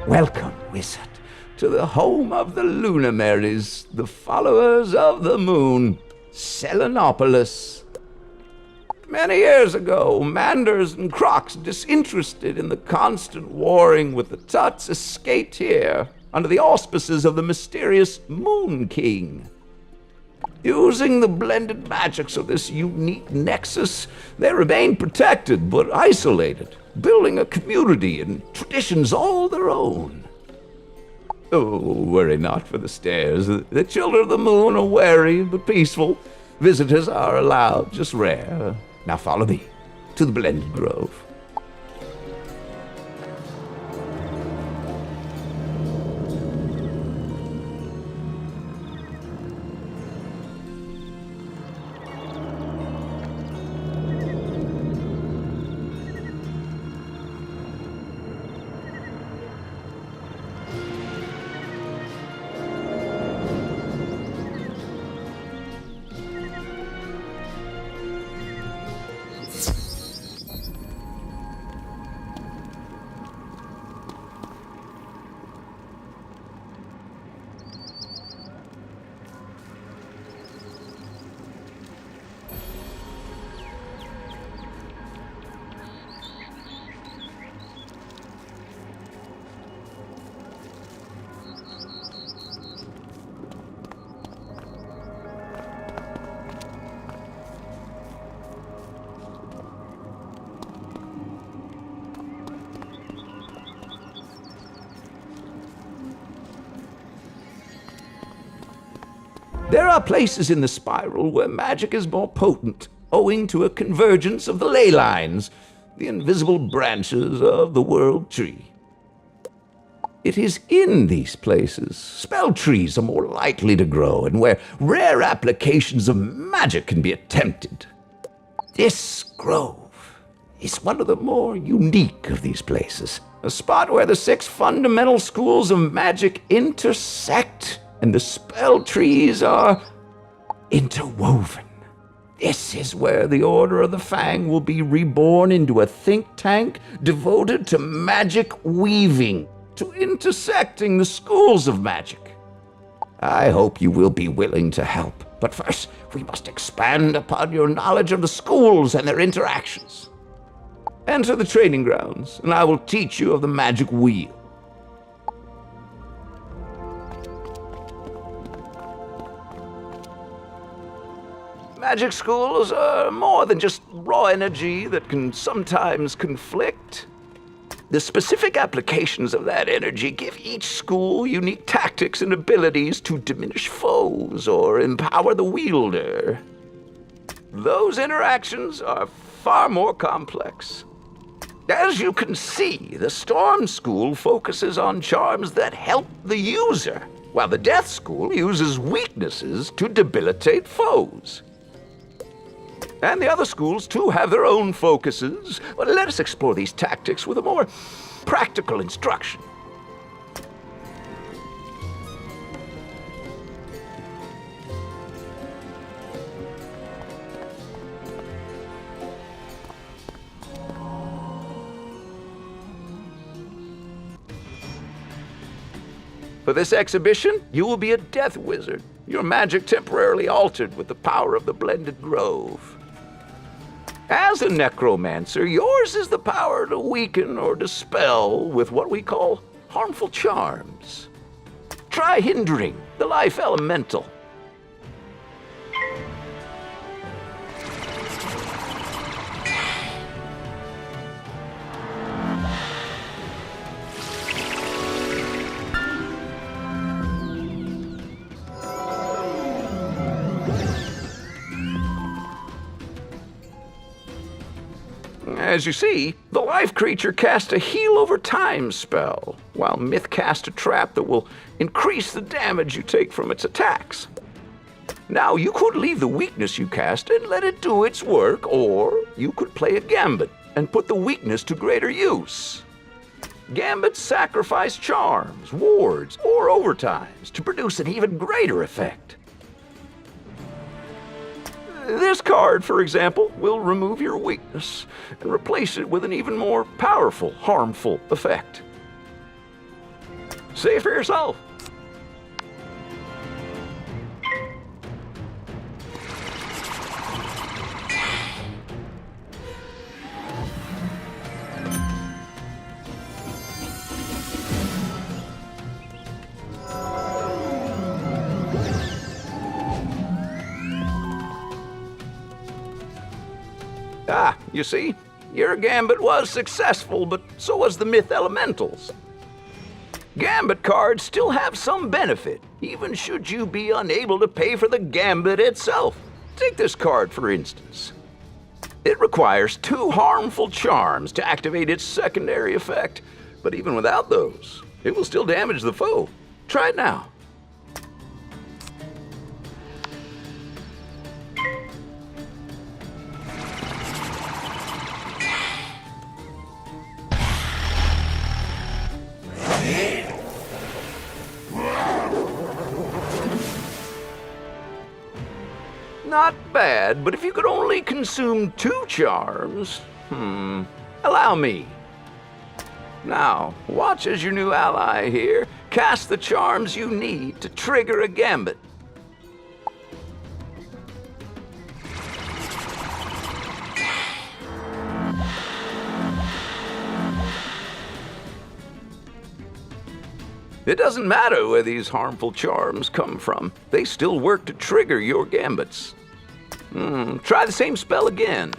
Welcome, wizard, to the home of the Lunamarys, the followers of the moon, Selenopolis. Many years ago, Manders and Crocs, disinterested in the constant warring with the Tuts, escaped here under the auspices of the mysterious Moon King. Using the blended magics of this unique nexus, they remained protected but isolated, building a community and traditions all their own. Oh, worry not for the stairs. The children of the moon are wary but peaceful. Visitors are allowed, just rare. Now follow me to the Blended Grove. There are places in the spiral where magic is more potent, owing to a convergence of the ley lines, the invisible branches of the world tree. It is in these places spell trees are more likely to grow and where rare applications of magic can be attempted. This grove is one of the more unique of these places, a spot where the 6 fundamental schools of magic intersect and the spell trees are interwoven. This is where the Order of the Fang will be reborn into a think tank devoted to magic weaving, to intersecting the schools of magic. I hope you will be willing to help, but first we must expand upon your knowledge of the schools and their interactions. Enter the training grounds, and I will teach you of the magic wheel. Magic schools are more than just raw energy that can sometimes conflict. The specific applications of that energy give each school unique tactics and abilities to diminish foes or empower the wielder. Those interactions are far more complex. As you can see, the Storm School focuses on charms that help the user, while the Death School uses weaknesses to debilitate foes. And the other schools, too, have their own focuses. But let us explore these tactics with a more practical instruction. For this exhibition, you will be a death wizard, your magic temporarily altered with the power of the Blended Grove. As a necromancer, yours is the power to weaken or dispel with what we call harmful charms. Try hindering the life elemental. As you see, the life creature cast a heal over time spell, while Myth cast a trap that will increase the damage you take from its attacks. Now, you could leave the weakness you cast and let it do its work, or you could play a gambit and put the weakness to greater use. Gambits sacrifice charms, wards, or overtimes to produce an even greater effect. This card, for example, will remove your weakness and replace it with an even more powerful, harmful effect. See it for yourself. Ah, you see? Your gambit was successful, but so was the myth elementals. Gambit cards still have some benefit, even should you be unable to pay for the gambit itself. Take this card, for instance. It requires 2 harmful charms to activate its secondary effect, but even without those, it will still damage the foe. Try it now. Not bad, but if you could only consume 2 charms, allow me. Now, watch as your new ally here cast the charms you need to trigger a gambit. It doesn't matter where these harmful charms come from. They still work to trigger your gambits. Try the same spell again.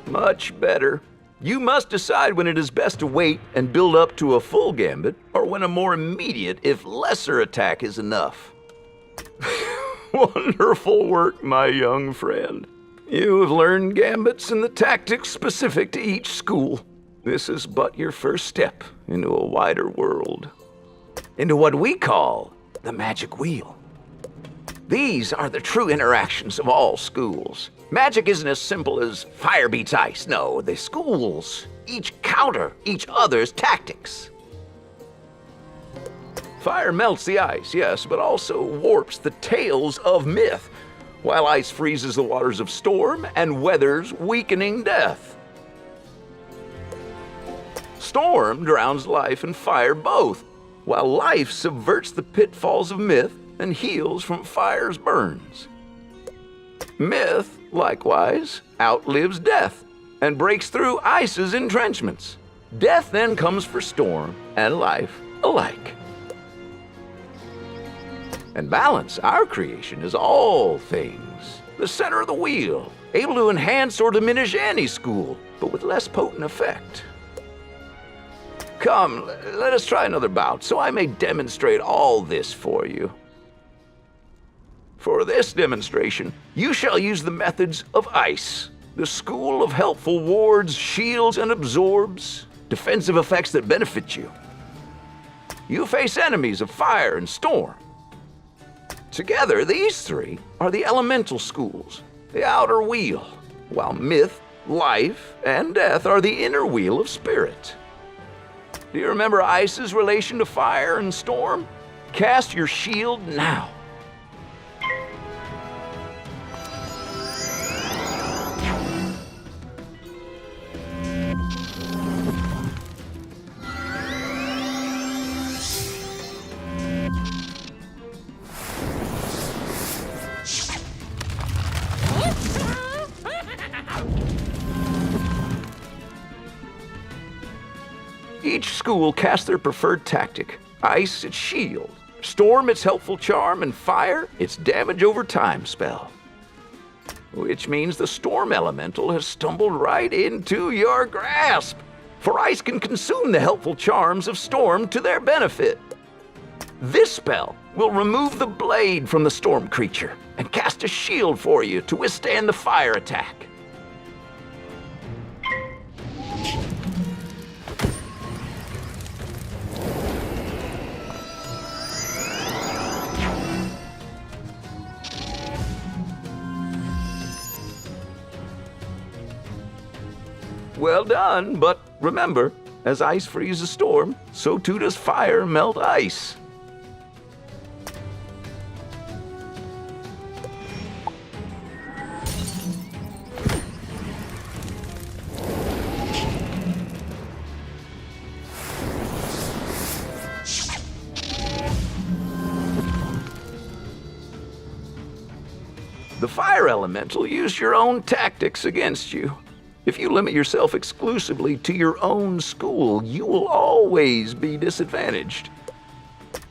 Much better. You must decide when it is best to wait and build up to a full gambit, or when a more immediate, if lesser attack is enough. Wonderful work, my young friend. You have learned gambits and the tactics specific to each school. This is but your first step into a wider world. Into what we call the magic wheel. These are the true interactions of all schools. Magic isn't as simple as fire beats ice. No, the schools each counter each other's tactics. Fire melts the ice, yes, but also warps the tales of myth, while ice freezes the waters of storm and weathers weakening death. Storm drowns life and fire both, while life subverts the pitfalls of myth and heals from fire's burns. Myth, likewise, outlives death and breaks through ice's entrenchments. Death then comes for storm and life alike. And balance, our creation, is all things, the center of the wheel, able to enhance or diminish any school, but with less potent effect. Come, let us try another bout, so I may demonstrate all this for you. For this demonstration, you shall use the methods of ice, the school of helpful wards, shields, and absorbs, defensive effects that benefit you. You face enemies of fire and storm. Together, these 3 are the elemental schools, the outer wheel, while myth, life, and death are the inner wheel of spirit. Do you remember ice's relation to fire and storm? Cast your shield now. Each school casts their preferred tactic. Ice, its shield. Storm, its helpful charm. And fire, its damage over time spell. Which means the storm elemental has stumbled right into your grasp. For ice can consume the helpful charms of storm to their benefit. This spell will remove the blade from the storm creature and cast a shield for you to withstand the fire attack. Well done, but remember, As ice freezes storm, so too does fire melt ice. The fire elemental used your own tactics against you. If you limit yourself exclusively to your own school, you will always be disadvantaged.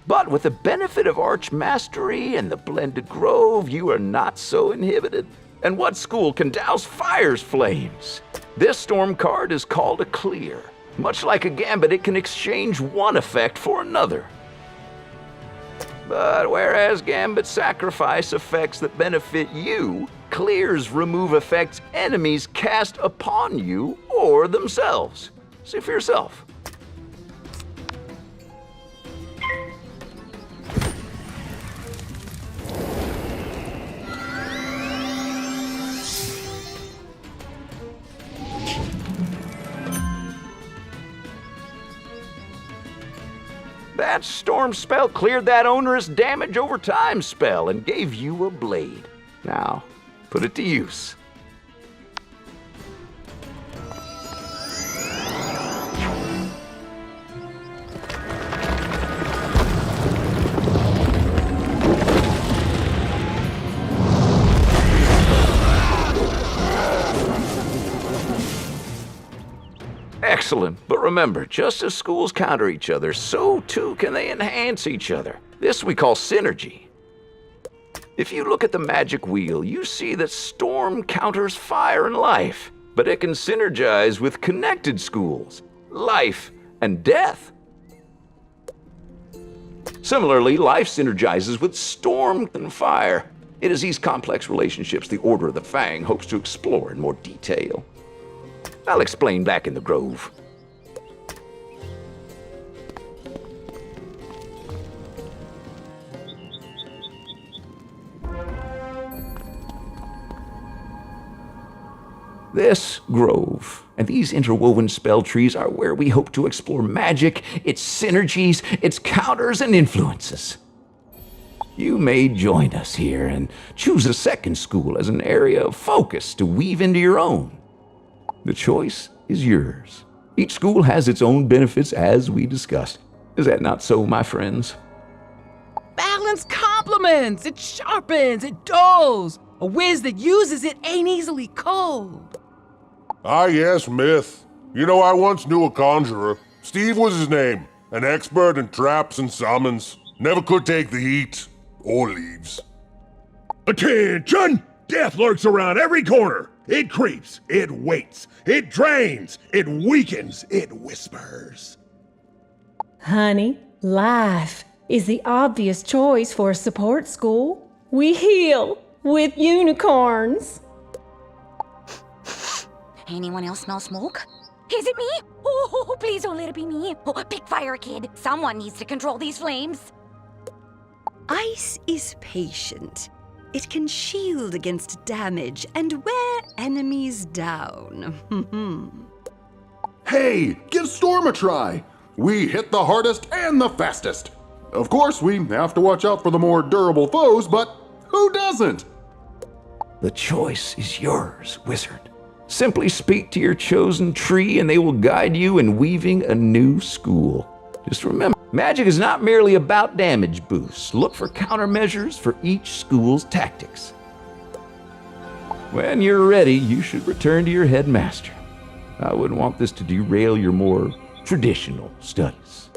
But with the benefit of Arch Mastery and the Blended Grove, you are not so inhibited. And what school can douse fire's flames? This storm card is called a clear. Much like a gambit, it can exchange one effect for another. But whereas gambits sacrifice effects that benefit you, clears remove effects enemies cast upon you or themselves. See for yourself. That storm spell cleared that onerous damage over time spell and gave you a blade. Now, put it to use. Excellent, but remember, just as schools counter each other, so too can they enhance each other. This we call synergy. If you look at the magic wheel, you see that storm counters fire and life, but it can synergize with connected schools, life and death. Similarly, life synergizes with storm and fire. It is these complex relationships the Order of the Fang hopes to explore in more detail. I'll explain back in the Grove. This grove and these interwoven spell trees are where we hope to explore magic, its synergies, its counters and influences. You may join us here and choose a second school as an area of focus to weave into your own. The choice is yours. Each school has its own benefits as we discussed. Is that not so, my friends? Balance complements, it sharpens, it dulls. A whiz that uses it ain't easily cold. Ah yes, myth. You know, I once knew a conjurer. Steve was his name. An expert in traps and summons. Never could take the heat. Or leaves. Attention! Death lurks around every corner. It creeps, it waits, it drains, it weakens, it whispers. Honey, life is the obvious choice for a support school. We heal with unicorns. Anyone else smell smoke? Is it me? Oh, please don't let it be me. Oh, pick fire, kid. Someone needs to control these flames. Ice is patient. It can shield against damage and wear enemies down. Hey, give Storm a try! We hit the hardest and the fastest. Of course, we have to watch out for the more durable foes, but who doesn't? The choice is yours, wizard. Simply speak to your chosen tree and they will guide you in weaving a new school. Just remember, magic is not merely about damage boosts. Look for countermeasures for each school's tactics. When you're ready, you should return to your headmaster. I wouldn't want this to derail your more traditional studies.